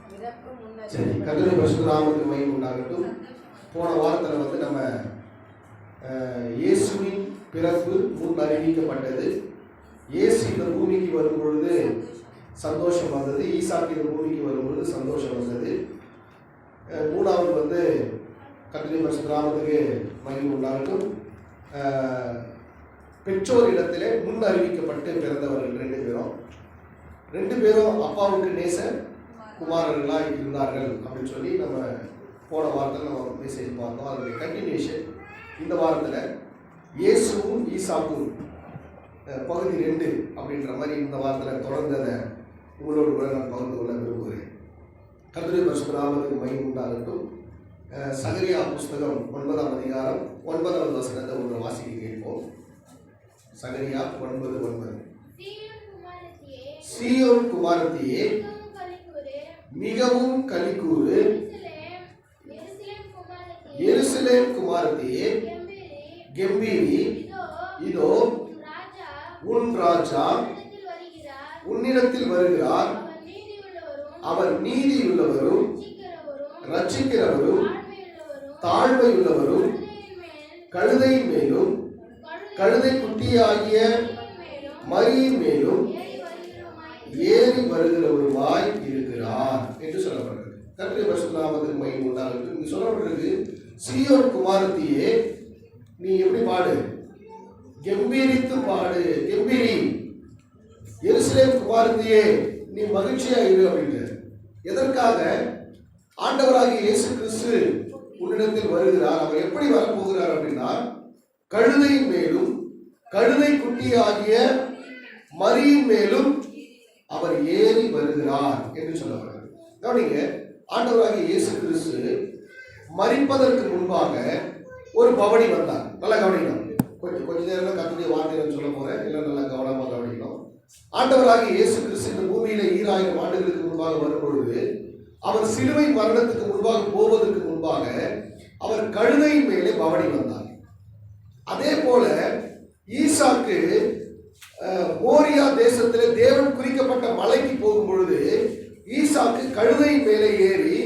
சரி, கர்த்தருடைய பரிசுத்த நாமத்துக்கு மகிமை உண்டாகட்டும். போன வாரத்தில் நம்ம இயேசுவின் பிறப்பு முன் அறிவிக்கப்பட்டது. இயேசு இந்த பூமிக்கு வரும் பொழுது சந்தோஷம் வந்தது, ஈசாக்கு இந்த பூமிக்கு வரும்பொழுது சந்தோஷம் வந்தது. மூணாவது கர்த்தருடைய பரிசுத்த நாமத்துக்கு மகிமை உண்டாகட்டும். பெற்றோரிடத்திலே முன் அறிவிக்கப்பட்டு பிறந்தவர்கள் ரெண்டு பேரும் அப்பாவுக்கு நேச குமாரர்களாக இருந்தார்கள் அப்படின்னு சொல்லி நம்ம போன வாரத்தில் நம்ம மெசேஜ் பார்த்தோம். அதனுடைய கண்டினியூஷன் இந்த வாரத்தில் இயேசுவும் ஈசாக்கும் பகுதி 2 அப்படின்ற மாதிரி இந்த வாரத்தில் தொடர்ந்ததை உங்களோடு கூட நான் பகிர்ந்து கொள்ள விரும்புகிறேன். கர்த்தருடைய பரிசுத்த நாமத்துக்கு மகிமை உண்டாகட்டும். சகரியா புஸ்தகம் 9ஆம் அதிகாரம் 9வது வசனத்தை ஒன்று வாசிக்க கேட்போம். சகரியா 9:9. சீயோன் குமாரத்தியே மிகவும் களிக்கூறு, எருசலேம் குமாரத்தியே கெம்பீரி, இதோ உன் ராஜா உன்னிடத்தில் வருகிறார், அவர் நீதியுள்ளவரும் ரட்சிக்கிறவரும் தாழ்மையுள்ளவரும் கழுதையின் மேலும் கழுதை குட்டியாகிய மரியின் மேலும் ஏறி வருகிறவருமாய் இருக்கிறார் என்று சொல்லப்படுகிறது. கர்த்தருடைய பரிசுத்த நாமத்துக்கு மகிமை உண்டாகட்டும். இங்கு சொல்லப்படுகிறது, சீயோன் குமாரத்தியே நீ எப்படி பாடு, கெம்பீரித்து பாடு, கெம்பீரி. எருசலேம் குமாரத்தியே நீ மகிழ்ச்சியா இரு அப்படின்ட்டு. எதற்காக? ஆண்டவராகிய இயேசு கிறிஸ்து உன்னிடத்தில் வருகிறார். அவர் எப்படி வரப்போகிறார் அப்படின்னா, கழுதையின் மேலும் கழுதை குட்டியாகிய மரியின் மேலும் அவர் ஏறி வருகிறார் என்று சொல்லப்படுகிறது. கவனிங்க, ஆண்டவராகிய இயேசு கிறிஸ்து மரிப்பதற்கு முன்பாக ஒரு பவனி வந்தார். நல்லா கவனிக்கணும். கொஞ்ச நேரம் கர்த்தருடைய வார்த்தையை சொல்ல போறேன், எல்லாம் நல்லா கவனமாக கவனிக்கணும். ஆண்டவராகிய இயேசு கிறிஸ்து இந்த பூமியில 2000 ஆண்டுகளுக்கு முன்பாக வரும்பொழுது அவர் சிலுவை மரணத்துக்கு முன்பாக போவதற்கு முன்பாக அவர் கழுதையின் மேலே பவனி வந்தார். அதே போல ஈசாக்கு மோரியா தேசத்திலே தேவன் குறிக்கப்பட்ட மலைக்கு போகும் பொழுது ஈசாக்கு கழுதையின் மேலே ஏறி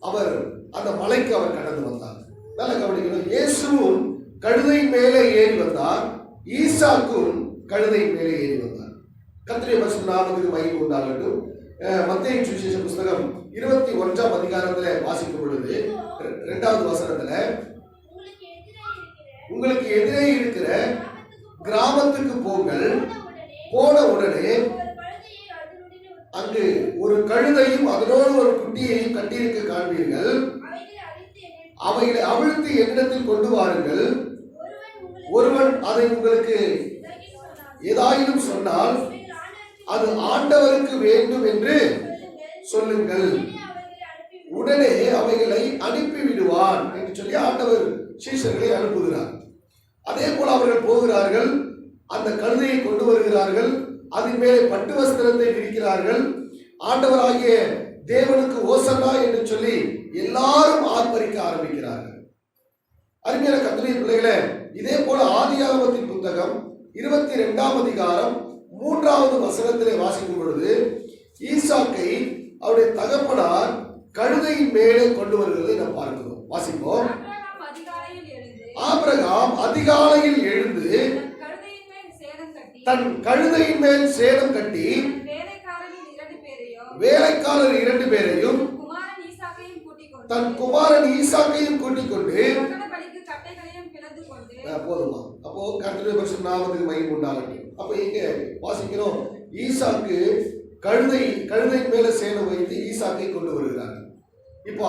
அவர் அந்த மலைக்கு அவர் கடந்து வந்தார். நல்ல கவனிக்கணும். இயேசுவும் கழுதையின் மேலே ஏறி வந்தார், ஈசாக்கும் கழுதையின் மேலே ஏறி வந்தார். கர்த்தருடைய பரிசுத்த நாமத்துக்கு மகிமை உண்டாகட்டும். மத்தேயு சுவிசேஷ புஸ்தகம் 21ஆம் அதிகாரத்தில் வாசிக்கும் பொழுது 2வது வசனத்துல, உங்களுக்கு எதிரே இருக்கிற கிராமத்துக்கு போங்கள், போன உடனே அங்கு ஒரு கழுதையும் அதனோடு ஒரு குட்டியையும் கட்டியிருக்க காண்பீர்கள், அவைகளை அவிழ்த்து என்னிடத்தில் கொண்டு வாருங்கள். ஒருவன் அதை உங்களுக்கு ஏதாயினும் சொன்னால் அது ஆண்டவருக்கு வேண்டும் என்று சொல்லுங்கள், உடனே அவைகளை அனுப்பிவிடுவான் என்று சொல்லி ஆண்டவர் சீஷர்களை அனுப்புகிறார். அதே போல அவர்கள் போகிறார்கள், அந்த கழுதையை கொண்டு வருகிறார்கள், அதன் மேலே பட்டு வஸ்திரத்தை விரிக்கிறார்கள், ஆண்டவராகிய தேவனுக்கு ஓசன்னா என்று சொல்லி எல்லாரும் ஆர்ப்பரிக்க ஆரம்பிக்கிறார்கள். அருமையான கர்த்தருடைய பிள்ளைகளே, இதே போல ஆதியாகமத்தின் புத்தகம் 22ஆம் அதிகாரம் 3வது வசனத்திலே வாசிக்கும் பொழுது ஈசாக்கை அவருடைய தகப்பனார் கழுதையின் மேலே கொண்டு வருவதை நாம் பார்க்கிறோம். வாசிப்போம். ஆபிரகாம் அதிகாலையில் எழுந்து தன் கழுதையின் மேல் சேதம் கட்டி வேலைக்காரர் 2 பேரையும் தன் குமாரன் ஈசாக்கையும் கூட்டிக் கொண்டு போதுமா. அப்போ கர்த்தருடைய பரிசுத்த நாமத்துக்கு மகிமை உண்டாகட்டும். அப்போ இங்க வாசிக்கிறோம், ஈசாக்கு கழுதையின் மேல சேதம் வைத்து ஈசாக்கை கொண்டு வருகிறார். இப்போ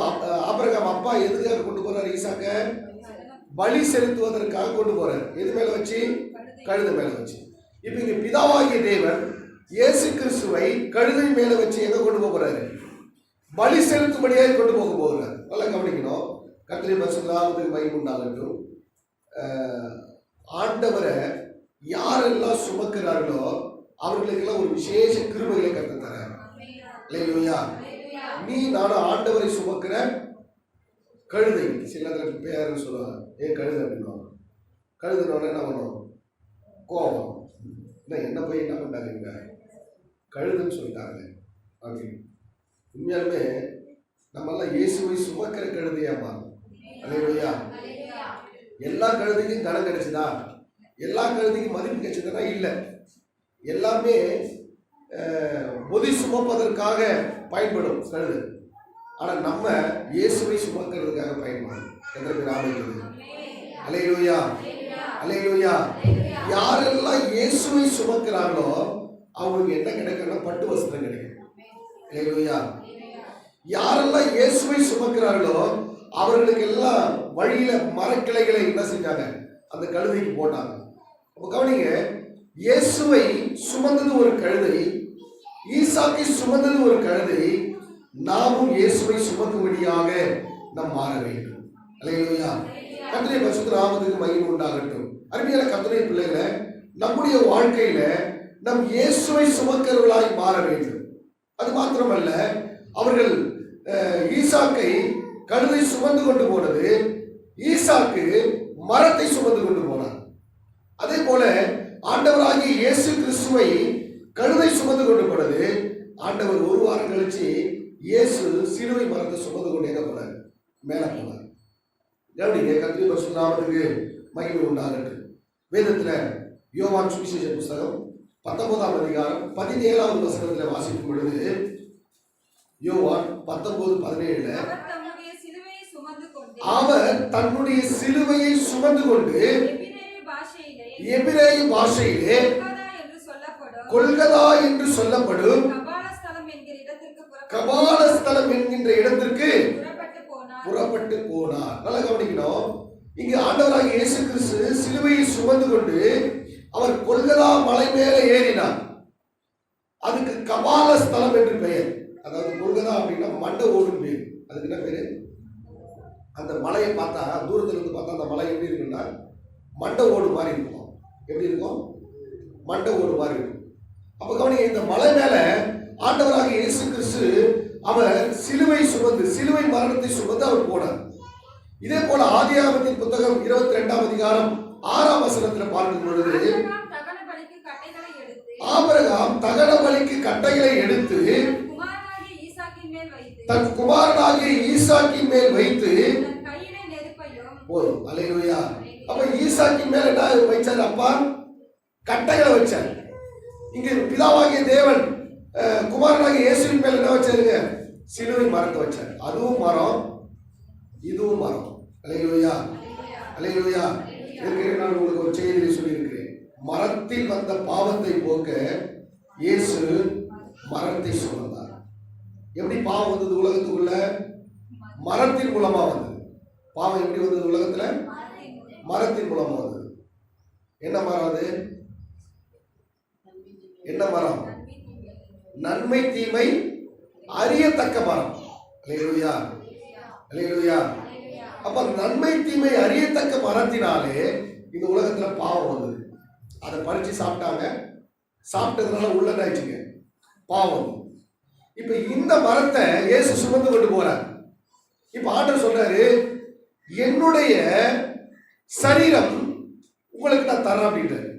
ஆபிரகாம் அப்பா எதுக்காக கொண்டு போறாரு? ஈசாக்க பலி செலுத்துவதற்காக கொண்டு போறாரு. எது மேல வச்சு? கழுதை மேல வச்சு. இப்ப இங்க பிதாவாகிய தேவன் இயேசு கிறிஸ்துவை கழுதை மேல வச்சு எங்க கொண்டு போறாரு? பலி செலுத்தும்படியாக கொண்டு போக போகிறார். நல்லா கவனிக்கணும். கர்த்தருடைய பரிசுத்த நாமத்துக்கு மகிமை உண்டாகட்டும். ஆண்டவரை யாரெல்லாம் சுமக்கிறார்களோ அவர்களுக்கெல்லாம் ஒரு விசேஷ கிருபையை கர்த்தர் தரார். அல்லேலூயா. நீ நானும் ஆண்டவரை சுமக்கிற கழுதை. சில பேர் சொல்லுவாங்க, கழுதை அப்படின்னா கழுதுனோட என்ன பண்ணுவோம்? கோபம். என்ன போய் என்ன பண்ணாங்க, கழுதுன்னு சொல்லிட்டாங்க அப்படின்னு. உண்மையாலுமே நம்ம எல்லாம் இயேசுவை சுமக்கிற கழுதையாமா. அல்லேலூயா. எல்லா கழுதைக்கும் கனம் கிடைச்சதா? எல்லா கழுதைக்கும் மதிப்பு கிடைச்சதுன்னா இல்லை. எல்லாமே பொதி சுமப்பதற்காக பயன்படும் கழுது. ஆனா நம்ம இயேசுவை சுமக்கிறதுக்காக பயன்படும். எத்தனை பேர் ஆமென்? அல்லேலூயா, அல்லேலூயா. யாரெல்லாம் இயேசுவை சுமக்கிறாங்களோ அவங்களுக்கு என்ன கிடைக்கும்னா பட்டு வஸ்திரம் கிடைக்கும். அல்லேலூயா. யாரெல்லாம் இயேசுவை சுமக்கிறார்களோ அவர்களுக்கு எல்லாம் வழியில மரக்கிளைகளை என்ன செஞ்சாங்க? அந்த கழுதைக்கு போட்டாங்க. அப்ப கவனிங்க, இயேசுவை சுமந்தது ஒரு கழுதை, ஈசாக்கை சுமந்தது ஒரு கழுதை. நாமும் இயேசுவை சுமக்கும்படியாக நாம் மாற வேண்டும். அல்லேலூயா. கர்த்தருடைய பரிசுத்த நாமத்துக்கு மகிமை உண்டாகட்டும். அருமையான கர்த்தருடைய பிள்ளைகளை, நம்முடைய வாழ்க்கையில நம் இயேசுவை சுமக்கிறவர்களாய் மாற வேண்டும். அது மாத்திரமல்ல, அவர்கள் ஈசாக்கை கழுதை சுமந்து கொண்டு போனது, ஈசாக்கு மரத்தை சுமந்து கொண்டு போனார். அதே போல ஆண்டவராகிய இயேசு கிறிஸ்துவை கழுதை சுமந்து கொண்டு போனது. ஆண்டவர் ஒரு வாரம் கழிச்சு இயேசு சிலுவை மரத்தை சுமந்து கொண்டு எங்க போனார்? மேல போனார். கவனிங்க, கர்த்தருடைய பரிசுத்த நாமத்துக்கு மகிமை உண்டாகட்டும். வேதத்துல யோவான் சுவிசேஷ புஸ்தகம் 19ஆம் அதிகாரம் 17ஆவது வசனத்துல வாசிக்கும் பொழுது, யோவான் 19:17 அவர் தன்னுடைய சிலுவையை சுமந்து கொண்டு எபிரேய பாஷையிலே கொல்கதா என்று சொல்லப்படும் கபாலஸ்தலம் என்கின்ற இடத்திற்கு புறப்பட்டு போனார். நல்லா கவனிக்கணும். இங்கு ஆண்டவராகிய இயேசு கிறிஸ்து சிலுவையை சுமந்து கொண்டு அவர் கொல்கதா மலை மேலே ஏறினார். அதுக்கு கபாலஸ்தலம் என்று பெயர். அதாவது கொல்கதா அப்படின்னா மண்டை ஓடும் பேர். அதுக்கு என்ன பேரு? அந்த மலையை பார்த்தா, தூரத்துல இருந்து பார்த்தா அந்த மலை எப்படி இருக்குன்னா மண்டை ஓடு மாதிரி இருக்கும். எப்படி இருக்கும்? மண்டை ஓடு மாதிரி இருக்கும். அப்ப கவனிங்க, இந்த மலை மேல ஆண்டவராக இயேசு கிறிஸ்து அவர் சிலுவை சுமந்து, சிலுவை மரணத்தை சுமந்து அவர் போனார். இதே போல ஆதியாகமத்தின் புத்தகம் 22ஆம் அதிகாரம் 6ஆம் வசனத்துல பார்க்கும் பொழுது, ஆபிரகாம் தகன பலிக்கு கட்டைகளை எடுத்து தன் குமாரனாகிய ஈசாக்கின் மேல் வைத்து போதும். அல்லேலூயா. அப்ப ஈசாக்கின் மேல என்ன வைச்சார்? அப்பா கட்டைகளை வச்சார். இங்க பிதாவாகிய தேவன் குமாரனாகிய இயேசுவின் மேல என்ன வச்சாருங்க? சிலுவை மரத்தை வச்சார். அதுவும் மரம், இதுவும் மரம். அல்லேலூயா, அல்லேலூயா. நான் உங்களுக்கு ஒரு செய்தியை சொல்லியிருக்கிறேன். மரத்தில் வந்த பாவத்தை போக்க இயேசு மரத்தை சுமந்தார். எப்படி பாவம் வந்தது உலகத்துக்குள்ள? மரத்தின் மூலமா வந்தது. பாவம் எப்படி வந்தது உலகத்துல? மரத்தின் மூலமா வந்தது. என்ன மரம் அது? என்ன மரம்? நன்மை தீமை அறியத்தக்க மரம். அல்லேலூயா, அல்லேலூயா. அப்ப நன்மை தீமை அறியத்தக்க மரத்தினாலே இந்த உலகத்துல பாவம் வந்தது. அதை பறிச்சு சாப்பிட்டாங்க. சாப்பிட்டதுனால உள்ள ஆயிடுச்சுங்க பாவம். இப்ப இந்த மரத்தை இயேசு சுமந்து கொண்டு போறார். இப்ப ஆண்டவர் சொல்றாரு, என்னுடைய சரீரம் உங்களுக்கு நான் தரேன் அப்படின்றாரு.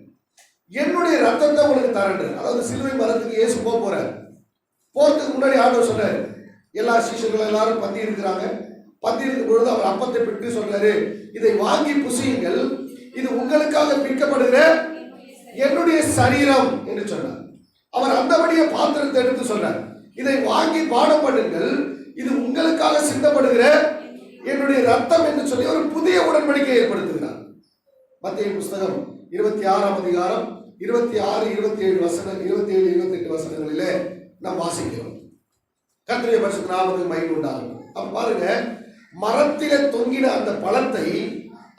என்னுடைய ரத்தத்தை உங்களுக்கு தரேன். அதாவது சிலுவை மரத்துக்கு இயேசு போறார். போறதுக்கு முன்னாடி ஆண்டவர் சொல்றாரு, எல்லா சீஷர்களும் எல்லாரும் பந்தி இருக்கிறாங்க. பந்தி இருக்கும் பொழுது அவர் அப்பத்தை பிட்டு சொல்றாரு, இதை வாங்கி புசியுங்கள், இது உங்களுக்காக பிற்கப்படுகிற என்னுடைய சரீரம் என்று சொன்னார். அவர் அந்தபடியே பாத்திரத்தை எடுத்து சொன்னார், இதை வாங்கி பானம் பண்ணுங்கள், இது உங்களுக்காக சிந்தப்படுகிற என்னுடைய ரத்தம் என்று சொல்லி ஒரு புதிய உடன்படிக்கை ஏற்படுத்துகிறார். மத்தேயு புஸ்தகம் 26ஆம் அதிகாரம் 26, 27 வசனம், 27, 28 வசனங்களிலே நாம் வாசிக்கிறோம். கர்த்தருடைய பரிசுத்த நாமத்துக்கு மகிமை உண்டாகும். அப்ப பாருங்க, மரத்திலே தொங்கின அந்த பழத்தை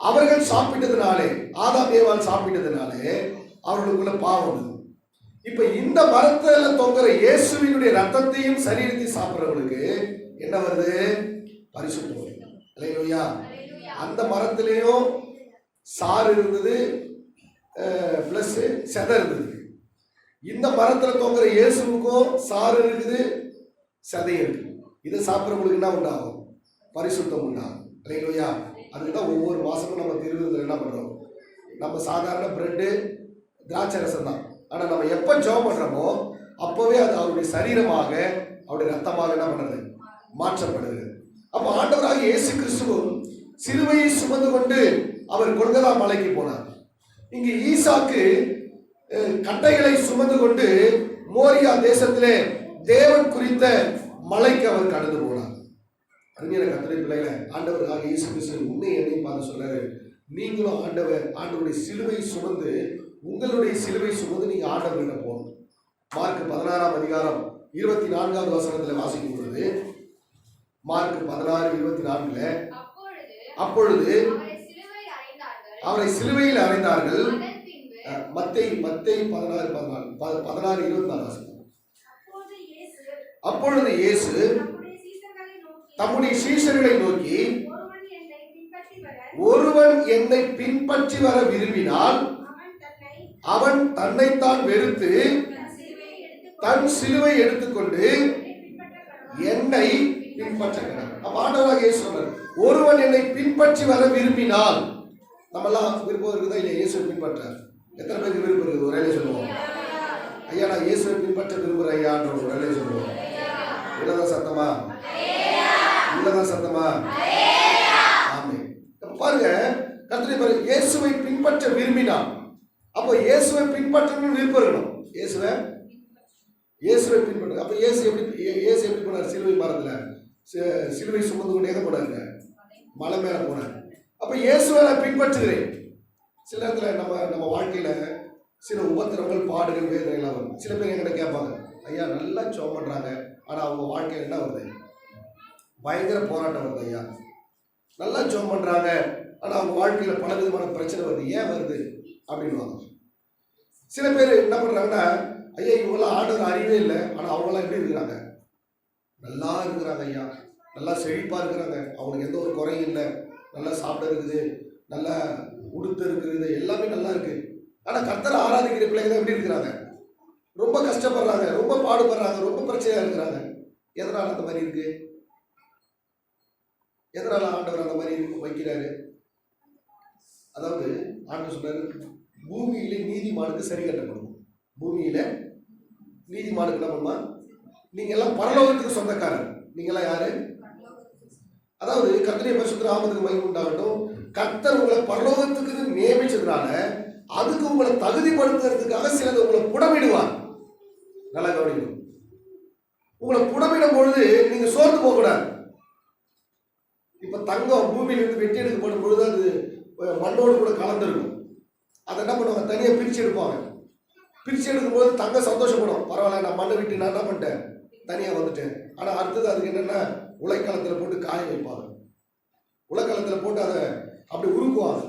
அவர்கள் சாப்பிட்டதுனாலே, ஆதாம் ஏவாள் சாப்பிட்டதுனாலே அவர்களுக்குள்ள பாவம் வந்தது. இப்ப இந்த மரத்துல தொங்குற இயேசுவினுடைய ரத்தத்தையும் சரீரத்தையும் சாப்பிடுறவங்களுக்கு என்ன வருது? பரிசுத்தம். அல்லேலூயா. அந்த மரத்திலேயும் சாறு இருந்தது, பிளஸ் செதை இருந்தது. இந்த மரத்துல தொங்குற இயேசுவுக்கும் சாறு இருக்குது, செதை இருக்கு. இதை சாப்பிட்றவங்களுக்கு என்ன உண்டாகும்? பரிசுத்தம் உண்டாகும். அல்லேலூயா. அதுக்குதான் ஒவ்வொரு மாசமும் நம்ம திருவிழா என்ன பண்றோம்? நம்ம சாதாரண பிரெட்டு திராட்சை ரசம் தான். ஆனா நம்ம எப்ப ஜெபம் பண்றோமோ அப்பவே அது அவருடைய சரீரமாக, அவருடைய ரத்தமாக என்ன பண்றது? மாற்றப்படுகிறது. அப்ப ஆண்டவராகிய இயேசு கிறிஸ்துவும் சிலுவையை சுமந்து கொண்டு அவர் கொல்கதா மலைக்கு போனார். இங்கு ஈசாக்கு கட்டைகளை சுமந்து கொண்டு மோரியா தேசத்திலே தேவன் குறித்த மலைக்கு அவர் கடந்து போனார். அருமையான கர்த்தருடைய பிள்ளைகளை, ஆண்டவராகிய இயேசு கிறிஸ்து உன்னை என்னை பார்த்து சொல்றாரு, நீங்களும் ஆண்டவருடைய சிலுவை சுமந்து, உங்களுடைய சிலுவை சுமந்து நீங்க ஆண்டவர்கிட்ட போகணும். மார்க் 16ஆம் அதிகாரம் 24வது வசனத்துல வாசிக்கும் பொழுது, மார்க் 16:24, அப்பொழுது அவரை சிலுவையில் அறைந்தார்கள். மத்தேயு 16:24 வாசிக்கும். அப்பொழுது இயேசு தம்முடைய சீஷர்களை நோக்கி, ஒருவன் என்னை பின்பற்றி வர விரும்பினால் அவன் தன்னைத்தான் வெறுத்து தன் சிலுவை எடுத்துக்கொண்டு என்னை பின்பற்ற கடவன். அப்ப ஆண்டவராக இயேசு சொன்னார், ஒருவன் என்னை பின்பற்றி வர விரும்பினால். நம்ம எல்லாம் விருப்பம் இருக்குதா இல்லையா இயேசுவை பின்பற்ற? எத்தனை பேருக்கு விருப்பம் இருக்குது? ஒரே சொல்லுவோம், ஐயா நான் இயேசுவை பின்பற்ற விரும்புறேன் ஐயான்ற ஒரே சொல்லுவோம். உள்ளதான் சத்தமா? உள்ளதான் சத்தமா? ஆமே. பாருங்க, கர்த்தரை பாருங்க, இயேசுவை பின்பற்ற விரும்பினான். அப்போ இயேசுவை பின்பற்றணும்னு விருப்பம் இருக்கணும். இயேசுவை பின்பற்ற. அப்ப இயேசு எப்படி போனார்? சிலுவை மரத்துல சிலுவை சுமந்து கொண்டு எங்க போனாருங்க? மலை மேல போனார். அப்ப இயேசுவை நான் பின்பற்றுகிறேன். சில நேரத்துல நம்ம வாழ்க்கையில சில உபத்திரங்கள், பாடுகள், வேதனைகள் வரும். சில பேர் என்கிட்ட கேட்பாங்க, ஐயா நல்லா ஜெபம் பண்றாங்க, ஆனா அவங்க வாழ்க்கையில என்ன வருது? பயங்கர போராட்டம் வருது. ஐயா நல்லா ஜெபம் பண்றாங்க, ஆனா அவங்க வாழ்க்கையில பல விதமான பிரச்சனை வருது. ஏன் வருது அப்படின்வாங்க. சில பேர் என்ன பண்றாங்கன்னா, ஐயா இவங்கெல்லாம் ஆண்டவர் அறிவே இல்லை, ஆனா அவங்களாம் எப்படி இருக்கிறாங்க? நல்லா இருக்கிறாங்க ஐயா, நல்லா செழிப்பா இருக்கிறாங்க, அவங்களுக்கு எந்த ஒரு குறையும் இல்லை, நல்லா சாப்பிட இருக்குது, நல்லா உடுத்து இருக்குது, எல்லாமே நல்லா இருக்கு. ஆனா கர்த்தரை ஆராதிக்கிற பிள்ளைங்க தான் எப்படி இருக்கிறாங்க? ரொம்ப கஷ்டப்படுறாங்க, ரொம்ப பாடுபடுறாங்க, ரொம்ப பிரச்சனையா இருக்கிறாங்க. எதனால அந்த மாதிரி இருக்கு? எதனால ஆண்டவர் அந்த மாதிரி வைக்கிறாரு? அதாவது ஆண்டவர் சொல்றாரு, பூமியில நீதிமானுக்கு சரி கட்டப்படும். பூமியில நீதிமானுக்கு என்ன பண்ணுமா? நீங்க எல்லாம் பரலோகத்துக்கு சொந்தக்காரர். நீங்க எல்லாம் யாரு? அதாவது கர்த்தருடைய பரிசுத்த நாமத்துக்கு மகிமை உண்டாகட்டும். கர்த்தர் உங்களை பரலோகத்துக்கு நியமிச்சதுனால அதுக்கு உங்களை தகுதிப்படுத்துறதுக்காக சிலது உங்களை புடமிடுவார். நல்லா கவனிக்கணும். உங்களை புடமிடும் பொழுது நீங்க சோர்ந்து போக கூடாது. இப்ப தங்கம் பூமியிலிருந்து வெட்டி எடுக்கப்படும் பொழுது அது மண்ணோடு கூட கலந்துருக்கும். அதை என்ன பண்ணுவாங்க? தனியா பிரிச்சு எடுப்பாங்க. பிரிச்சு எடுக்கும் போது தங்கம் சந்தோஷப்படும், பரவாயில்ல நான் மண்ணை விட்டு நான் என்ன பண்ணிட்டேன், தனியா வந்துட்டேன். ஆனா அடுத்தது அதுக்கு என்னன்னா, உலைக்காலத்துல போட்டு காய வைப்பாங்க. உலைக்காலத்துல போட்டு அதை அப்படி உருக்குவாங்க.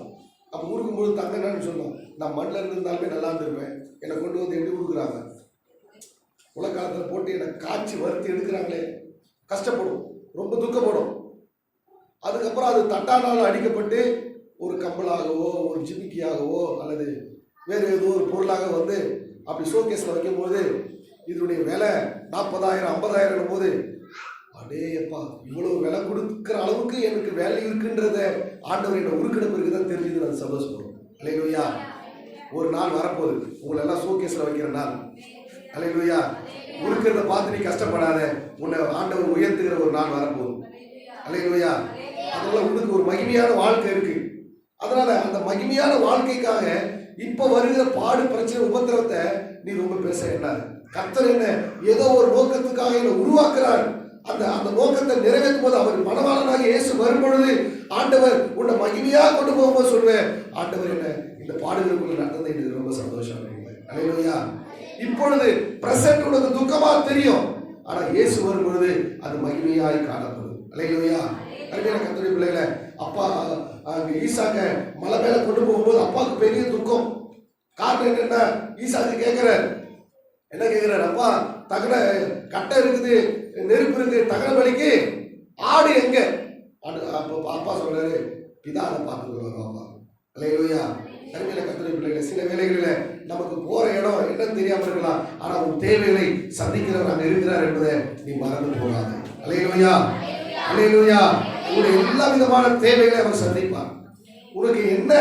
அப்ப உருக்கும் போது தங்கம் என்னன்னு சொல்லுவோம், நான் மண்ணில் இருந்திருந்தாலுமே நல்லா இருந்திருப்பேன், என்னை கொண்டு வந்து எப்படி உருக்குறாங்க? உலைக்காலத்துல போட்டு என்னை காய்ச்சி வறுத்து எடுக்கிறாங்களே, கஷ்டப்படும், ரொம்ப துக்கப்படும். அதுக்கப்புறம் அது தட்டானால் அடிக்கப்பட்டு ஒரு கம்பலாகவோ ஒரு ஜிமிக்கியாகவோ அல்லது வேறு ஏதோ ஒரு பொருளாக வந்து அப்படி ஷோகேஸில் வைக்கும்போது இதனுடைய விலை 40,000 50,000 போது, அடேப்பா இவ்வளவு விலை கொடுக்குற அளவுக்கு எனக்கு வேலை இருக்குன்றத ஆண்டவர் என்ன உருக்கின பிறகு தான் தெரிஞ்சது. நான் சந்தோஷப்படும். அல்லேலூயா. ஒரு நாள் வரப்போகுது, உங்களை எல்லாம் ஷோகேஸில் வைக்கிற நாள். அல்லேலூயா. உருக்கிறத பார்த்து நீ கஷ்டப்படாத, உன்னை ஆண்டவர் உயர்த்துகிற ஒரு நாள் வரப்போகுது. அல்லேலூயா. அதனால உனக்கு ஒரு மகிமையான வாழ்க்கை இருக்கு. அதனால அந்த மகிமையான வாழ்க்கைக்காக இப்ப வருகிற பாடு, பிரச்சனை, உபத்திரவத்தை நீ ரொம்ப பேச என்னாது. கர்த்தர் என்ன ஏதோ ஒரு நோக்கத்துக்காக என்ன உருவாக்குறார். அந்த நோக்கத்தை நிறைவேற்றும் போது அவர் மணவாளனாக இயேசு வரும்பொழுது ஆண்டவர் உன்னை மகிமையா கொண்டு போகும்போது சொல்வேன், ஆண்டவர் என்ன இந்த பாடுகளுக்குள்ள நடந்தது எனக்கு ரொம்ப சந்தோஷம். அல்லேலூயா. இப்பொழுது பிரசன்ட் உனக்கு துக்கமா தெரியும், ஆனா இயேசு வரும்பொழுது அது மகிமையாய் காணப்படும். அல்லேலூயா. அருமையான கர்த்தருடைய பிள்ளைகளை, அப்பா ஈசாக்க மலை மேல கொண்டு போகும்போது அப்பாவுக்கு பெரிய துக்கம். காரணம் என்னன்னா, ஈசாக்கு கேட்கிறார், என்ன கேட்கிறார்? அப்பா தகன கட்டை இருக்குது, நெருப்பு இருக்கு, தகன பலிக்கு ஆடு எங்க? அப்பா சொல்றாரு, பிதாவை பார்த்துக்கொள்வார் அப்பா. அல்லேலூயா. அருமையான கர்த்தருடைய பிள்ளைகளை, சில வேளைகளில் நமக்கு போற இடம் என்னன்னு தெரியாம இருக்கலாம், ஆனா உன் தேவைகளை சந்திக்கிறவர் அங்க இருக்கிறார் என்பதை நீ மறந்து போகாது. அல்லேலூயா. அல்லேலூயா. உன்னுடைய எல்லா விதமான தேவைகளை அவர் சந்திப்பார். உனக்கு என்ன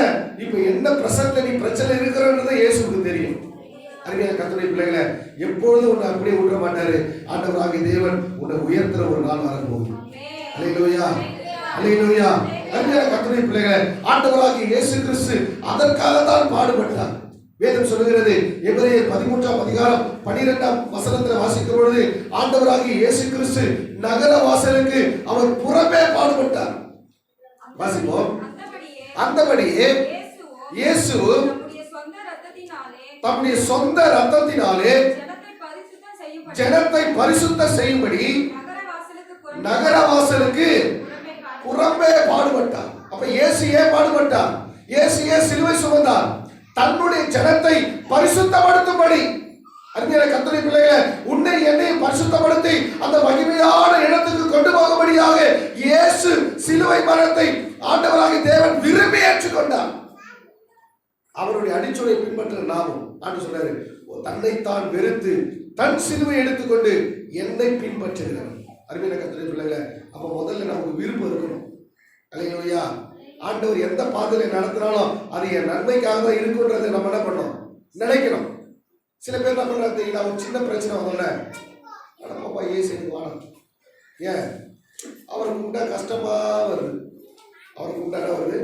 இப்ப என்ன பிரசன்ட்ல நீ பிரச்சனை இருக்கிறது இயேசுக்கு தெரியும். அருமையான கர்த்தருடைய பிள்ளைகளை எப்பொழுதும் உன்னை அப்படியே விட மாட்டாரு. ஆண்டவராகிய தேவன் உன்னை உயர்த்துற ஒரு நாள் வரப்போகுது. அல்லேலூயா, அல்லேலூயா. அருமையான கர்த்தருடைய பிள்ளைகளை, ஆண்டவராகிய இயேசு கிறிஸ்து அதற்காக தான் பாடுபட்டார். வேதம் சொல்லுகிறது, எபிரேயர் 13ஆம் அதிகாரம் 12ஆம் வசனத்தில் வாசிக்கும் பொழுது, ஆண்டவராகிய இயேசு கிறிஸ்து நகர வாசலுக்கு அவர் புறமே பாடுபட்டார். வாசிப்போம். அந்தபடியே இயேசு தம்முடைய சொந்த ரத்தத்தினாலே ஜனத்தை பரிசுத்தம் செய்யும்படி நகர வாசலுக்கு புறமே பாடுபட்டார். அப்ப இயேசு ஏன் பாடுபட்டார்? இயேசு ஏன் சிலுவை சுமந்தார்? தன்னுடைய ஜனத்தை பரிசுத்தப்படுத்தும்படி. அருமையான கர்த்தருடைய பிள்ளைகளே, உன்னை என்னை பரிசுத்தப்படுத்தி அந்த மகிமையான இடத்துக்கு கொண்டு போகும்படியாக இயேசு சிலுவை மரணத்தை ஆண்டவராகிய தேவன் விரும்பி ஏற்றுக்கொண்டார். அவருடைய அடிச்சுரை பின்பற்ற நாமும் ஆண்டு சொன்னாரு, தன்னைத்தான் வெறுத்து தன் சிலுவை எடுத்துக்கொண்டு என்னை பின்பற்றுகிறார். அருமையான கர்த்தருடைய பிள்ளைகளே, அப்ப முதல்ல நமக்கு விருப்பம் இருக்கணும். அல்லேலூயா. ஆண்டவர் எந்த பாதையில நடத்தினாலும் அது என் நன்மைக்காக தான் இருக்குன்றதை நம்ம என்ன பண்ணோம், நினைக்கணும். சில பேர் என்ன பண்றாங்க தெரியுங்களா, ஒரு சின்ன பிரச்சனை வந்தோடனே பாப்பா ஏசு வானம், ஏன் அவருக்கு உண்டா கஷ்டமா வருது, அவருக்கு உண்டான வருது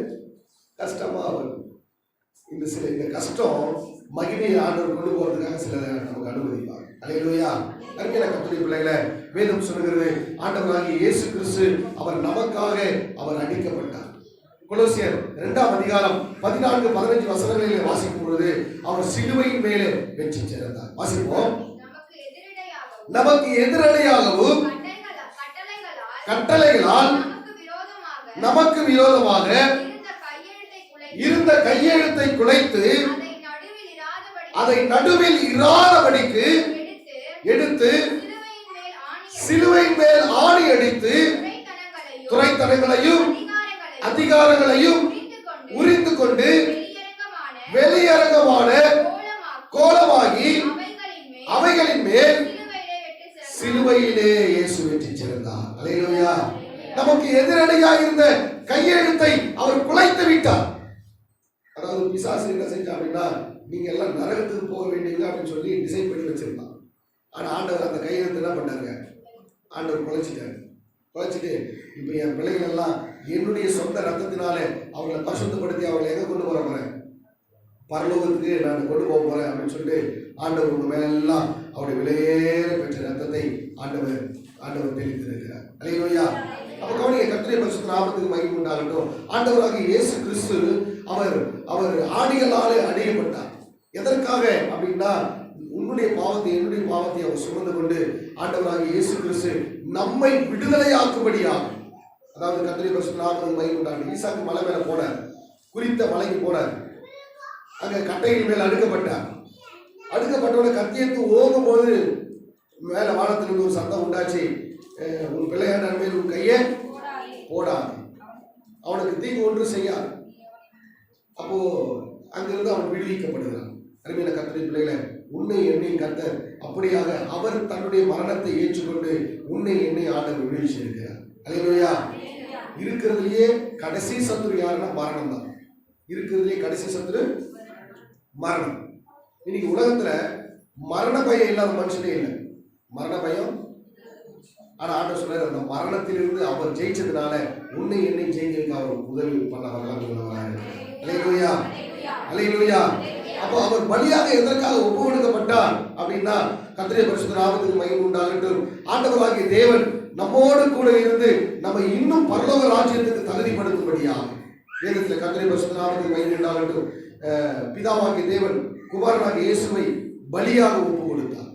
கஷ்டமா வருது. இந்த கஷ்டம் மகிமையை ஆண்டவர் கொண்டு போறதுக்காக சில நமக்கு அனுமதிப்பாங்க. அல்லேலூயா. அருமையான கர்த்தருடைய பிள்ளைகளே, வேதம் சொல்லுகிறது, ஆண்டவராகிய இயேசு கிறிஸ்து அவர் நமக்காக அவர் அடிக்கப்பட்டார். கொலோசியர் 2ஆம் அதிகாரம் 14-15 வசனங்களிலே வாசிக்கும் பொழுது, அவர் சிலுவையின் மேலே வெற்றி சேர்ந்தார். வாசிப்போம். நமக்கு எதிரடையாகவும் கட்டளைகளால் நமக்கு விரோதமாக இருந்த கையெழுத்தை குலைத்து அதை நடுவில் இராதபடிக்கு எடுத்து சிலுவையின் மேல் ஆணி அடித்து துரைத்தனங்களையும் அதிகாரங்களையும் உரிந்து கொண்டு வெளியரங்கமான கோலமாகி அவைகளின் மேல் சிலுவையிலே இயேசு வெற்றி சிறந்தார். அல்லேலூயா. நமக்கு எதிரடையாக இருந்த கையெழுத்தை அவர் குலைத்து விட்டார். அதாவது பிசாசு என்ன செஞ்சா அப்படின்னா, நீங்க எல்லாம் நரகத்துக்கு போக வேண்டியது அப்படின்னு சொல்லி டிசைன் பண்ணி வச்சிருந்தான். ஆனா ஆண்டவர் அந்த கையெழுத்து என்ன பண்ணாங்க, ஆண்டவர் குலைச்சிட்டாரு. குலைச்சிட்டு இப்ப என் பிள்ளைகள் எல்லாம் என்னுடைய சொந்த ரத்தத்தினாலே அவங்களை பரிசுத்தப்படுத்தி அவங்களை எங்க கொண்டு போற போறேன், பரலோகத்துக்கு நான் கொண்டு போக போறேன் அப்படின்னு சொல்லிட்டு ஆண்டவர் உங்க மேல எல்லாம் அவருடைய விலையேற பெற்ற ரத்தத்தை ஆண்டவர் தெளித்திருக்கிறார். அல்லேலூயா. அப்ப கவனிங்க, கர்த்தருடைய பரிசுத்த நாமத்துக்கு மகிமை உண்டாகட்டும். ஆண்டவராகிய இயேசு கிறிஸ்து அவர் ஆணிகளாலே அடிக்கப்பட்டார். எதற்காக அப்படின்னா, உன்னுடைய பாவத்தை என்னுடைய பாவத்தை அவர் சுமந்து கொண்டு ஆண்டவராகிய இயேசு கிறிஸ்து நம்மை விடுதலையாக்கும்படியாக, அதாவது கர்த்தருடைய பரிசுத்த நாமத்துக்கு மகிமை உண்டாகட்டும். ஈசாக்கு மலை மேல போனார், குறித்த மலைக்கு போனார். அங்க கட்டையின் மேல் அடுக்கப்பட்டார். அடுக்கப்பட்டோட கத்தியத்து ஓங்கும் போது மேல வானத்திலிருந்து ஒரு சத்தம் உண்டாச்சு, உன் பிள்ளையான மேல் உன் கையை போடாது, அவனுக்கு தீங்கு ஒன்று செய்யாது. அப்போ அங்கிருந்து அவன் விடுவிக்கப்படுகிறான். அருமையான கர்த்தருடைய பிள்ளைகளை, உன்னை எண்ணெய் கர்த்தர் அப்படியாக அவர் தன்னுடைய மரணத்தை ஏற்றுக்கொண்டு உன்னை எண்ணெய் ஆண்டவர் விடுவிச்சிருக்கிறார். அல்லேலூயா. இருக்கிறதுலயே கடைசி சத்துரு யாருன்னா மரணம் தான். இருக்கிறதுலயே கடைசி சத்துரு மரணம். இன்னைக்கு உலகத்துல மரண பயம் இல்லாத மனுஷனே இல்லை. மரண பயம். ஆனா ஆண்டவர் சொல்றாரு, அந்த மரணத்திலிருந்து அவர் ஜெயிச்சதுனால உன்னை என்னை ஜெயிக்க அவர் உதவி பண்ண வரலாம். அல்லேலூயா, அல்லேலூயா. அப்போ அவர் பலியாக எதற்காக ஒப்பு கொடுக்கப்பட்டார் அப்படின்னா, கர்த்தருடைய பரிசுத்த நாமத்துக்கு மகிமை உண்டாகட்டும். ஆண்டவராகிய தேவன் நம்மோடு கூட இருந்து நம்ம இன்னும் பரலோக ராஜ்யத்துக்கு தகுதிப்படுத்தும்படியாக வேதத்துல கர்த்தருடைய பரிசுத்த நாமத்துக்கு மகிமை உண்டாகட்டும். பிதாவாகிய தேவன் குமாரனாகிய இயேசுவை பலியாக ஒப்பு கொடுத்தார்.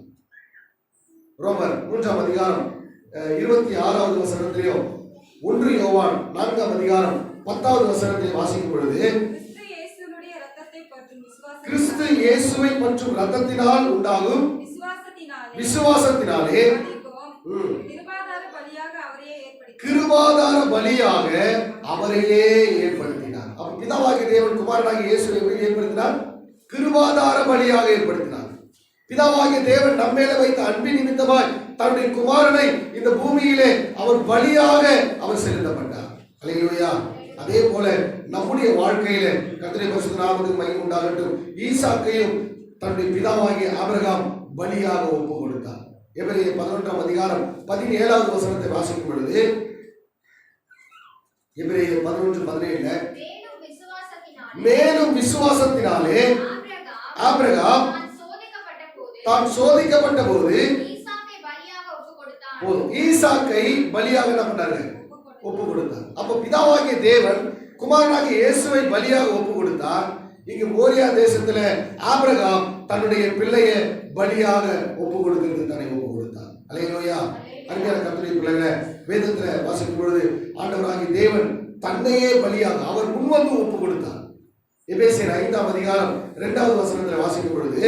ரோமர் 3ஆம் அதிகாரம் 26வது வசனத்திலேயும் 1 யோவான் 4ஆம் அதிகாரம் 10வது வசனத்தில் வாசிக்கும் பொழுது, கிறிஸ்து இயேசுவை பற்றும் இரத்தத்தினால் உண்டாகும் விசுவாசத்தினாலே கிருபாதார பலியாக அவரையே ஏற்படுத்தினார். அப்ப பிதாவாகிய தேவன் குமாரனாகிய இயேசுவை எப்படி ஏற்படுத்தினார்? கிருபாதார பலியாக ஏற்படுத்தினார். பிதாவாகிய தேவன் நம்மேல வைத்த அன்பின் நிமித்தமாய் தன்னுடைய குமாரனை இந்த பூமியிலே அவர் பலியாக அவர் செலுத்தப்பட்டார். அல்லேலூயா. அதே போல நம்முடைய வாழ்க்கையில கர்த்தருடைய பரிசுத்த நாமத்துக்கு மகிமை உண்டாகட்டும். ஈசாக்கையும் தன்னுடைய பிதாவாகிய ஆபிரகாம் பலியாக ஒப்பு கொடுத்தார். எபிரேயர் 11ஆம் அதிகாரம் 17வது வசனத்தை வாசிக்கும் பொழுது, எபிரேயர் 11:17, மேலும் விசுவாசத்தினாலே ஆபிரகாம் தான் சோதிக்கப்பட்ட போது ஈசாக்கை பலியாக என்ன பண்ணாரு? ஒப்பு கொடுத்தார். அப்ப பிதாவாகிய தேவன் குமாரனாகிய இயேசுவை பலியாக ஒப்பு கொடுத்தார். இங்கு மோரியா தேசத்துல ஆபிரகாம் தன்னுடைய பிள்ளைய பலியாக ஒப்பு கொடுக்கிறது தானே ஒப்பு கொடுத்தார். அல்லேலூயா. அருமையான கர்த்தருடைய பிள்ளைகளை, வேதத்துல வாசிக்கும் பொழுது ஆண்டவராகிய தேவன் தன்னையே பலியாக அவர் முன்வந்து ஒப்பு கொடுத்தார். எபேசியர் 5ஆம் அதிகாரம் 2வது வசனத்துல வாசிக்கும் பொழுது,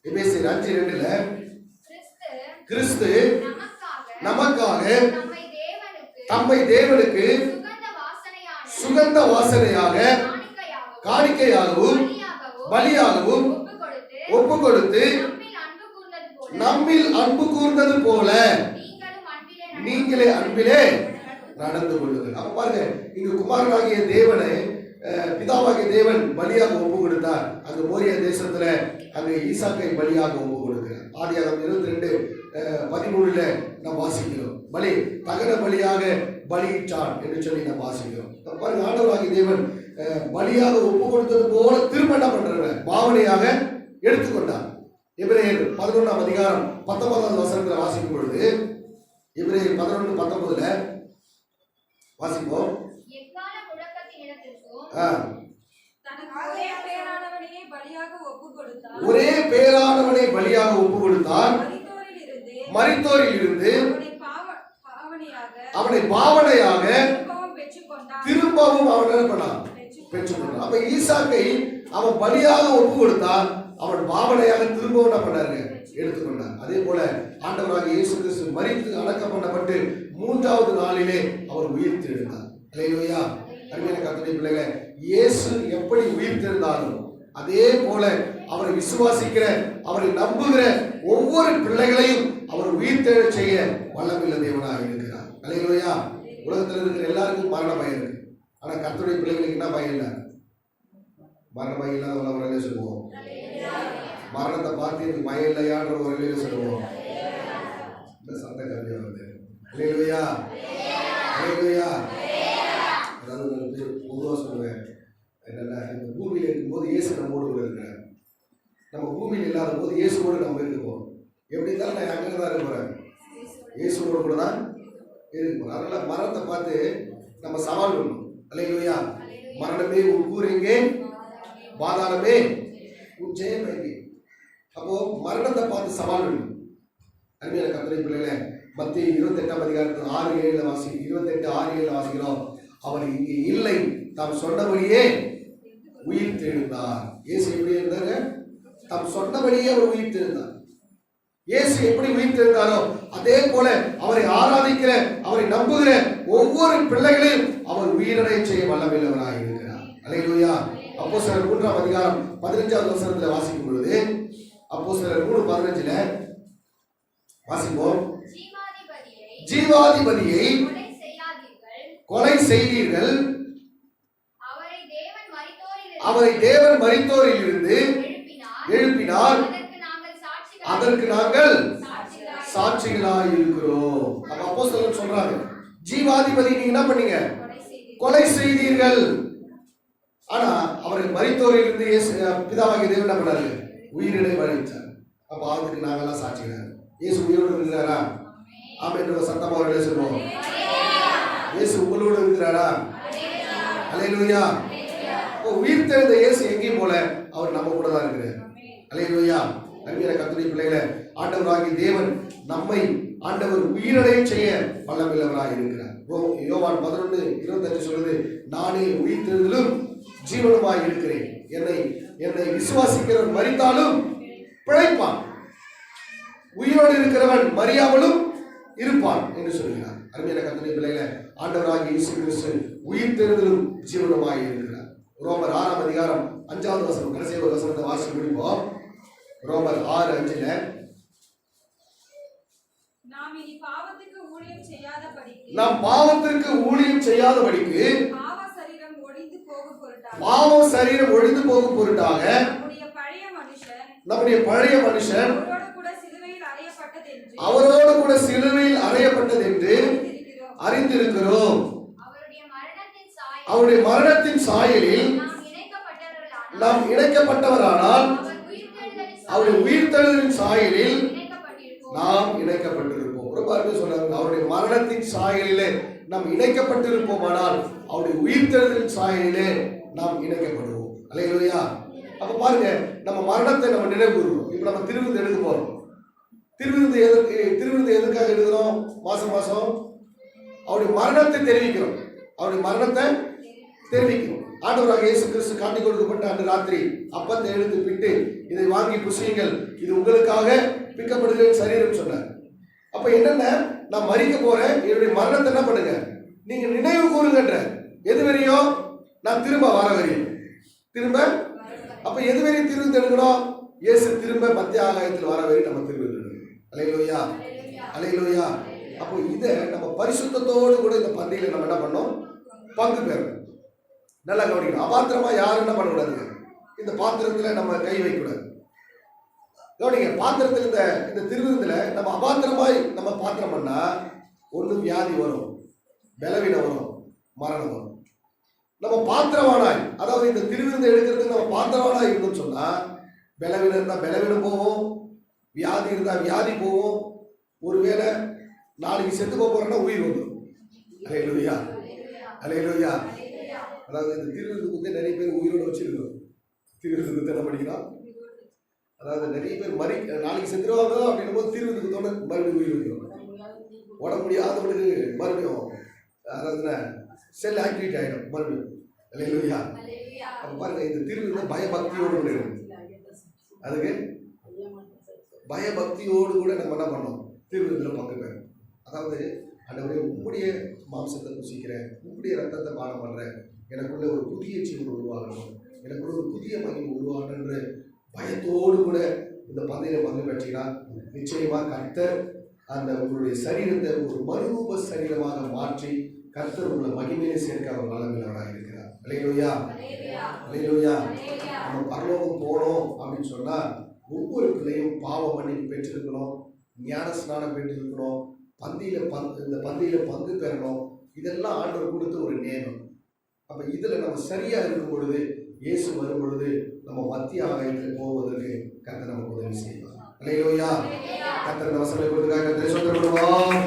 எபேசியர் 5:2, கிறிஸ்து நமக்காக தம்மை தேவனுக்கு சுகந்த வாசனையாக காணிக்கையாகவும் பலியாகவும் ஒப்பு கொடுத்து நம்மில் அன்பு கூர்ந்தது போல நீங்களே அன்பிலே நடந்து கொள்ளுங்கள். அப்ப பாருங்க, இங்கு குமாரனாகிய தேவனை பிதாவாகிய தேவன் பலியாக ஒப்பு கொடுத்தார். அங்கு மோரியா தேசத்துல அங்கு ஈசாக்கை பலியாக ஒப்பு கொடுக்கிறார். ஆதியாகமம் 22:13 நாம் வாசிக்கிறோம். பலி தகன பலியாக பலியிட்டான் என்று சொல்லி நாம் வாசிக்கிறோம். பாருங்க, ஆண்டவராகிய தேவன் பலியாக ஒப்பு கொடுத்தது போல திரும்ப என்ன பண்றாங்க? பாவனையாக எடுத்துக்கொண்டார். எபிரேயர் 11ஆம் அதிகாரம் 19வது வசனத்துல வாசிக்கும் பொழுது, எபிரேயர் 11:19 வாசிப்போம். ஒரே பேரானவனை பலியாக ஒப்பு கொடுத்தார். மரித்தோரில் இருந்து அவனை பாவனையாக திரும்பவும் அவன் பெற்றுக்கொண்டான். அப்ப ஈசாக்கை அவன் பலியாக ஒப்பு கொடுத்தான், அவன் பாவனையாக திரும்பவும் என்ன பண்ணாரு? எடுத்துக்கொண்டார். அதே போல ஆண்டவராகிய இயேசு கிறிஸ்து மரித்து அடக்கம் பண்ணப்பட்டு 3வது நாளிலே அவர் உயிர் தெழுந்தார். அல்லேலூயா. அருமையான கர்த்தருடைய பிள்ளைகளே, இயேசு எப்படி உயிர் தெழுந்தாலும் அதே போல அவரை விசுவாசிக்கிற, அவரை நம்புகிற ஒவ்வொரு பிள்ளைகளையும் அவர் உயிர் தெழ செய்ய வல்லமையுள்ள தேவனாக இருக்கிறார். அல்லேலூயா. உலகத்தில் இருக்கிற எல்லாருக்கும் மரண பயம் இருக்கு. ஆனா கர்த்தருடைய பிள்ளைகளுக்கு என்ன பயம் இல்லை? மரண பயம் இல்லாத ஒரு வரையில சொல்லுவோம். மரணத்தை பார்த்து எனக்கு பயம் இல்லையான்ற ஒரு வரையில சொல்லுவோம். இந்த சந்த கல்வியா வருது. அல்லேலூயா. அல்லேலூயா. அதாவது பொதுவாக சொல்லுவேன், என்னன்னா, இந்த பூமியில் இருக்கும்போது இயேசு நம்மோடு கூட இருக்கிறார். நம்ம பூமியில் இல்லாத போது இயேசுவோடு நம்ம இருப்போம். எப்படி இருந்தாலும் நான் அங்கே தான் இருப்பேன், இயேசுவோடு கூட தான் இருப்போம். அதனால மரணத்தை பார்த்து நம்ம சவால் பண்ணணும். அல்லேலூயா. மரணமே உன் கூர் எங்கே, பாதாளமே உன் ஜெயம் எங்கே. அப்போ மரணத்தை பார்த்து சவால் பண்ணணும். அருமையான கர்த்தருடைய பிள்ளைகளே, மத்திய 28ஆம் அதிகாரத்தில் 6:7 வாசி 28:6-7 வாசிக்கிறோம். அவர் இங்கே இல்லை, தாம் சொன்னபடியே உயிர் தெழுந்தார். இயேசு எப்படி இருந்தாரு? தாம் சொன்னபடியே அவர் உயிர் தெழுந்தார். இயேசு எப்படி உயிர் தெழுந்தாரோ அதே போல அவரை ஆராதிக்கிற, அவரை நம்புகிற ஒவ்வொரு பிள்ளைகளையும் அவர் உயிரடை செய்ய வல்லமையுள்ளவராக இருக்கிறார். அல்லேலூயா. அப்போஸ்தலர் 3ஆம் அதிகாரம் 15வது வசனத்துல வாசிக்கும் பொழுது, அப்போஸ்தலர் 3:15 வாசிப்போம். ஜீவாதிபதியை கொலை செய்தீர்கள், அவரை தேவன் மரித்தோரில் இருந்து எழுப்பினார், அதற்கு நாங்கள் சாட்சிகளாய் இருக்கிறோம். அப்ப அப்போஸ்தலர் சொல்றாங்க, ஜீவாதிபதி நீங்க என்ன பண்ணீங்க? கொலை செய்தீர்கள். ஆனா அவரை மரித்தோரில் இருந்து பிதாவாகிய தேவன் என்ன பண்ணாரு? உயிரினை வழிச்சார். அப்ப அதுக்கு நாங்கெல்லாம் சாட்சிகள். இயேசு உயிரோடு இருக்கிறாரா? ஆமென். சத்தமா அவர்களே சொல்லுவோம். இயேசு உங்களோடு இருக்கிறாரா? அல்லேலூயா. உயிர் தெழுந்த இயேசு எங்கேயும் போல அவர் நம்ம கூட தான் இருக்கிறார். அல்லேலூயா. அருமையான கர்த்தருடைய பிள்ளைகளே, ஆண்டவராகிய தேவன் நம்மை ஆண்டவர் உயிரடைய செய்ய வல்லமையுள்ளவராக இருக்கிறார். யோவான் 11:25 சொல்லுது, நானே உயிர் தெழுதலும் ஜீவனுமாய் இருக்கிறேன், என்னை விசுவாசிக்கிறவன் மரித்தாலும் பிழைப்பான், உயிரோடு இருக்கிறவன் மரியாமலும் இருப்பான் என்று சொல்கிறார். அருமையான கர்த்தருடைய பிள்ளைகளே, ஆண்டவராகிய இயேசு கிறிஸ்து உயிர் தெழுதலும் ஜீவனுமாய் இருக்கிறார். ரோமர் 6ஆம் அதிகாரம் 5வது வசனம், கடைசி ஒரு வசனத்தை வாசித்து முடிப்போம். ரோமர் 6:5 நாம் பாவத்திற்கு ஊழியம் செய்யாதபடிக்கு பாவ சரீரம் ஒழிந்து போகும் பொருட்டாக நம்முடைய பழைய மனுஷன் அவரோடு கூட சிலுவையில் அறையப்பட்டது என்று அறிந்திருக்கிறோம். அவருடைய மரணத்தின் சாயலில் நாம் இணைக்கப்பட்டவரானால் அவருடைய உயிர்த்தெழுதலின் சாயலில் நாம் இணைக்கப்பட்டிருப்போம். ரொம்ப அருமையா சொன்னாங்க. அவருடைய மரணத்தின் சாயலிலே நாம் இணைக்கப்பட்டிருப்போமானால் அவருடைய உயிர்த்தெழுதலின் சாயலிலே நாம் இணைக்கப்படுவோம். அல்லேலூயா. அப்ப பாருங்க, நம்ம மரணத்தை நம்ம நினைவு கூறுவோம். இப்ப நம்ம திருவிருந்து எடுக்க போறோம். திருவிருந்து எதுக்காக எடுக்கிறோம்? மாசம் மாசம் அவருடைய மரணத்தை தெரிவிக்கிறோம். அவருடைய மரணத்தை தெரிவிக்கிறோம். ஆண்டவராக இயேசு கிறிஸ்து காட்டிக் கொடுக்கப்பட்ட அன்று ராத்திரி அப்பத்தை எடுத்து பிட்டு, இதை வாங்கி புசியுங்கள், இது உங்களுக்காக பிக்கப்படுகிற சரீரம் சொன்னார். அப்ப என்னென்ன, நான் மரிக்க போறேன், என்னுடைய மரணத்தை என்ன பண்ணுங்க, நீங்க நினைவு கூறுங்கன்ற. எது வரையும்? நான் திரும்ப வர வரையும். திரும்ப அப்ப எது வரையும் திருவிருந்து எடுக்கணும்? இயேசு திரும்ப மத்திய ஆகாயத்தில் வர வரையும் நம்ம திருவிருந்து எடுக்கணும். அல்லேலூயா, அல்லேலூயா. அப்போ இதை நம்ம பரிசுத்தத்தோடு கூட இந்த பந்தியில நம்ம என்ன பண்ணோம்? பங்கு பெறணும். நல்லா கவனிக்கணும். அபாத்திரமா யாரும் என்ன பண்ணக்கூடாது, இந்த பாத்திரத்துல நம்ம கை வைக்கக்கூடாது. கவனிங்க, பாத்திரத்தில் இந்த திருவிருந்துல நம்ம அபாத்திரமாய் நம்ம பாத்திரம் பண்ணா ஒண்ணு வியாதி வரும், பலவீனம் வரும், மரணம் வரும். நம்ம பாத்திரமானாய், அதாவது இந்த திருவிருந்து எடுக்கிறதுக்கு நம்ம பாத்திரமானாய் இருந்தோம்னு சொன்னா பலவீனம் இருந்தா பலவீனம் போவோம், வியாதி இருந்தா வியாதி போவோம். ஒருவேளை நாளைக்கு செத்து போறோம்னா உயிர் வந்துடும். அல்லேலூயா, அல்லேலூயா. அதாவது இந்த திருவிருந்துக்கு நிறைய பேர் உயிரோடு வச்சிருக்கிறோம். திருவிருந்துக்கு என்ன படிக்கிறான்? அதாவது நிறைய பேர் நாளைக்கு செத்துருவாங்க அப்படின்னும் போது திருவிருந்துக்கு தோண மறுபடியும் உயிர் வந்துடும். உடம்பு முடியாதவங்களுக்கு மறுபடியும் அதாவது செல் ஆக்டிவேட் ஆகிடும் மறுபடியும். அல்லேலூயா. அப்ப பாருங்க, இந்த திருவிருந்து பயபக்தியோடு கூட இருக்கும். அதுக்கு பயபக்தியோடு கூட நம்ம என்ன பண்ணோம்? திருவிருந்தில் பங்கு பெறும். அதாவது ஆண்டவரே, உம்முடைய மாம்சத்தை புசிக்கிறேன், உம்முடைய ரத்தத்தை பானம் பண்றேன், எனக்குள்ள ஒரு புதிய ஜீவன் உருவாகணும், எனக்குள்ள ஒரு புதிய மகிமை உருவாகணுன்ற பயத்தோடு கூட இந்த பந்தையில பங்கு பெற்றீங்கன்னா நிச்சயமா கர்த்தர் அந்த உங்களுடைய சரீரத்தை ஒரு மறுரூப சரீரமாக மாற்றி கர்த்தர் உங்களை மகிமையை சேர்க்க அவர் வல்லமையுள்ளவராக இருக்கிறார். அல்லேலூயா, அல்லேலூயா. நம்ம பரலோகம் போனோம் அப்படின்னு சொன்னா ஒவ்வொரு பிள்ளையும் பாவ மன்னிப்பு பெற்றிருக்கணும், ஞான ஸ்நானம் பெற்றிருக்கணும், இந்த பந்தியில பங்கு பெறணும். இதெல்லாம் ஆண்டவர் கொடுத்த ஒரு நியமம். அப்ப இதுல நம்ம சரியா இருக்கும் பொழுது, இயேசு வரும் பொழுது நம்ம மத்திய ஆகாயத்தில் போவதற்கு கர்த்தர் நமக்கு உதவி செய்வார். அல்லேலூயா. கர்த்தர் வசனம் கொடுத்துக்காக கர்த்தரை ஸ்தோத்திரம் பண்ணுவோம்.